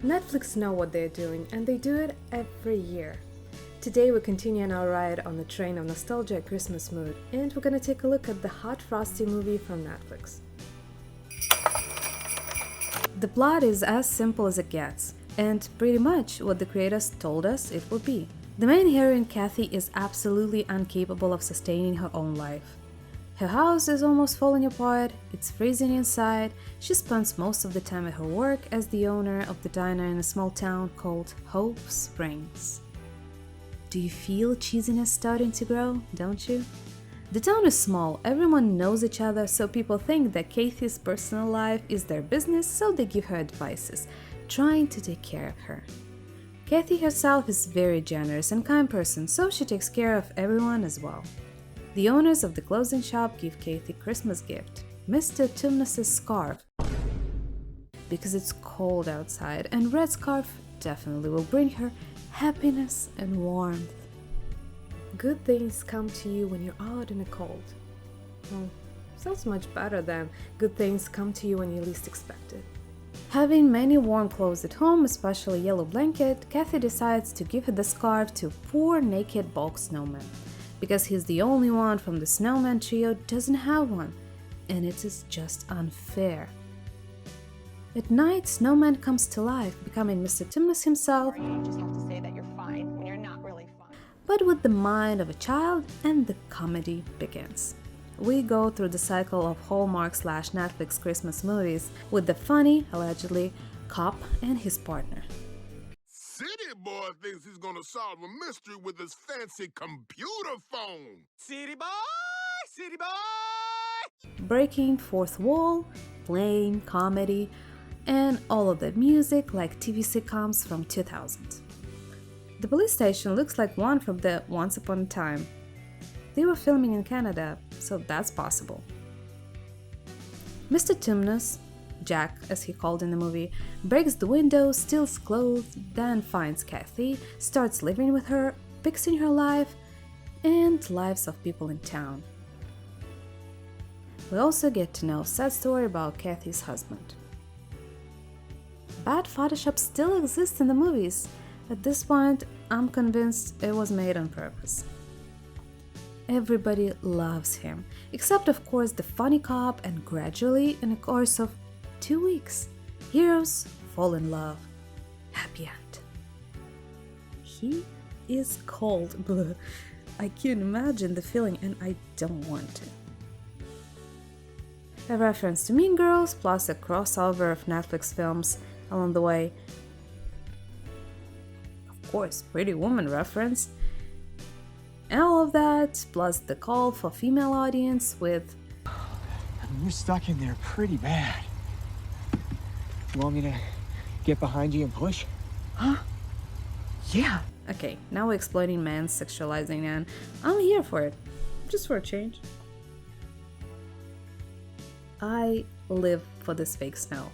Netflix know what they're doing, and they do it every year. Today we continue on our ride on the train of nostalgia and Christmas mood, and we're gonna take a look at the Hot Frosty movie from Netflix. The plot is as simple as it gets, and pretty much what the creators told us it would be. The main heroine, Kathy, is absolutely incapable of sustaining her own life. Her house is almost falling apart, it's freezing inside, she spends most of the time at her work as the owner of the diner in a small town called Hope Springs. Do you feel cheesiness starting to grow, don't you? The town is small, everyone knows each other, so people think that Kathy's personal life is their business, so they give her advices, trying to take care of her. Kathy herself is a very generous and kind person, so she takes care of everyone as well. The owners of the clothing shop give Kathy a Christmas gift, Mr. Tumnus's scarf, because it's cold outside, and red scarf definitely will bring her happiness and warmth. Good things come to you when you're out in the cold. Well, sounds much better than good things come to you when you least expect it. Having many warm clothes at home, especially a yellow blanket, Kathy decides to give the scarf to a poor naked bulk snowman, because he's the only one from the snowman trio doesn't have one, and it is just unfair. At night, Snowman comes to life, becoming Mr. Tumnus himself, You just have to say that you're fine when you're not really fine. but with the mind of a child, and the comedy begins. We go through the cycle of Hallmark/Netflix Christmas movies with the funny, allegedly, cop and his partner. City boy thinks he's gonna solve a mystery with his fancy computer phone. City boy! City boy! Breaking fourth wall, playing comedy, and all of that music like TV sitcoms from 2000. The police station looks like one from the Once Upon a Time. They were filming in Canada, so that's possible. Mr. Tumnus, Jack as he called in the movie, breaks the window, steals clothes, then finds Kathy, starts living with her, fixing her life, and lives of people in town. We also get to know a sad story about Kathy's husband. Bad Photoshop still exists in the movies. At this point, I'm convinced it was made on purpose. Everybody loves him, except of course the funny cop, and gradually, in the course of 2 weeks, heroes fall in love. Happy end. He is cold. Blah. I can't imagine the feeling and I don't want to. A reference to Mean Girls, plus a crossover of Netflix films along the way. Of course, Pretty Woman reference. And all of that, plus the call for female audience with You're stuck in there pretty bad. You want me to get behind you and push? Huh? Yeah. okay, now we're exploiting men, sexualizing, and I'm here for it. Just for a change. I live for this fake snow.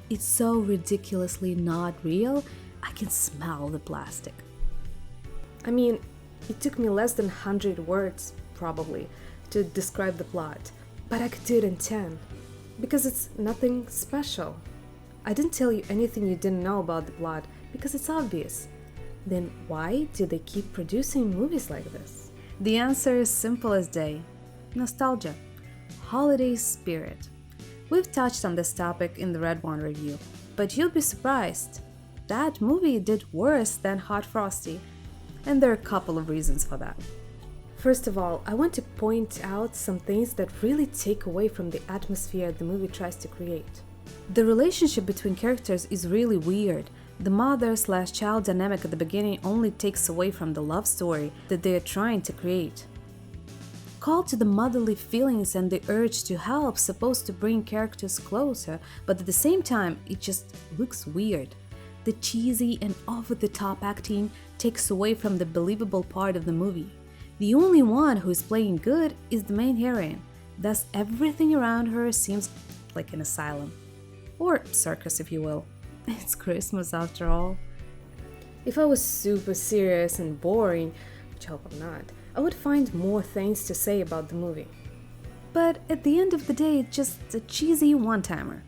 It's so ridiculously not real, I can smell the plastic. I mean, it took me less than 100 words, probably, to describe the plot, but I could do it in 10, because it's nothing special. I didn't tell you anything you didn't know about the plot, because it's obvious. Then why do they keep producing movies like this? The answer is simple as day. Nostalgia. Holiday spirit. We've touched on this topic in the Red One review, but you'll be surprised. That movie did worse than Hot Frosty, and there are a couple of reasons for that. First of all, I want to point out some things that really take away from the atmosphere the movie tries to create. The relationship between characters is really weird. The mother/child dynamic at the beginning only takes away from the love story that they are trying to create. Call to the motherly feelings and the urge to help supposed to bring characters closer, but at the same time, it just looks weird. The cheesy and over-the-top acting takes away from the believable part of the movie. The only one who is playing good is the main heroine, thus everything around her seems like an asylum. Or circus, if you will. It's Christmas after all. If I was super serious and boring, which I hope I'm not, I would find more things to say about the movie. But at the end of the day, it's just a cheesy one-timer.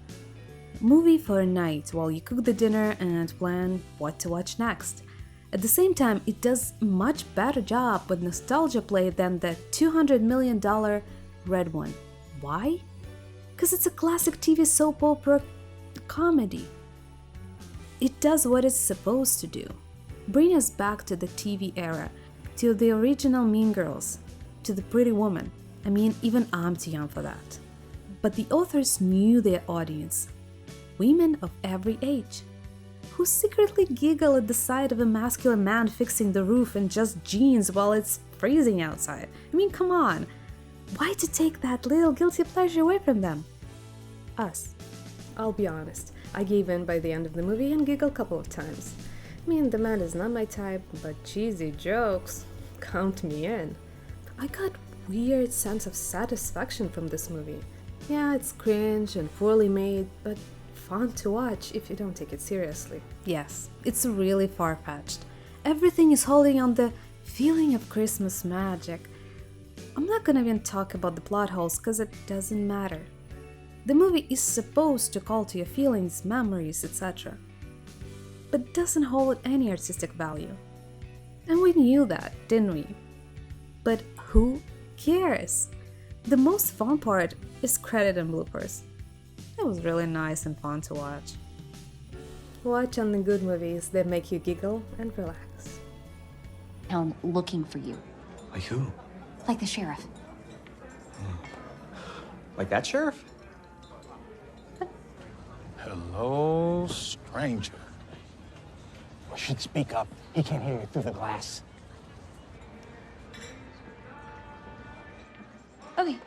Movie for a night while you cook the dinner and plan what to watch next. At the same time, it does a much better job with nostalgia play than the $200 million Red One. Why? Because it's a classic TV soap opera comedy. It does what it's supposed to do. Bring us back to the TV era, to the original Mean Girls, to the Pretty Woman. I mean, even I'm too young for that. But the authors knew their audience. Women of every age, who secretly giggle at the sight of a masculine man fixing the roof in just jeans while it's freezing outside. I mean, come on. Why to take that little guilty pleasure away from them? Us. I'll be honest, I gave in by the end of the movie and giggled a couple of times. I mean, the man is not my type, but cheesy jokes, count me in. I got weird sense of satisfaction from this movie. Yeah, it's cringe and poorly made, but fun to watch if you don't take it seriously. Yes, it's really far-fetched. Everything is holding on the feeling of Christmas magic. I'm not gonna even talk about the plot holes because it doesn't matter. The movie is supposed to call to your feelings, memories, etc. but doesn't hold any artistic value. And we knew that, didn't we? But who cares? The most fun part is credit and bloopers. It was really nice and fun to watch. Watch only good movies that make you giggle and relax. Town looking for you, Like who? like the sheriff. Like that sheriff? Hello, stranger. You should speak up. He can't hear you through the glass. Okay,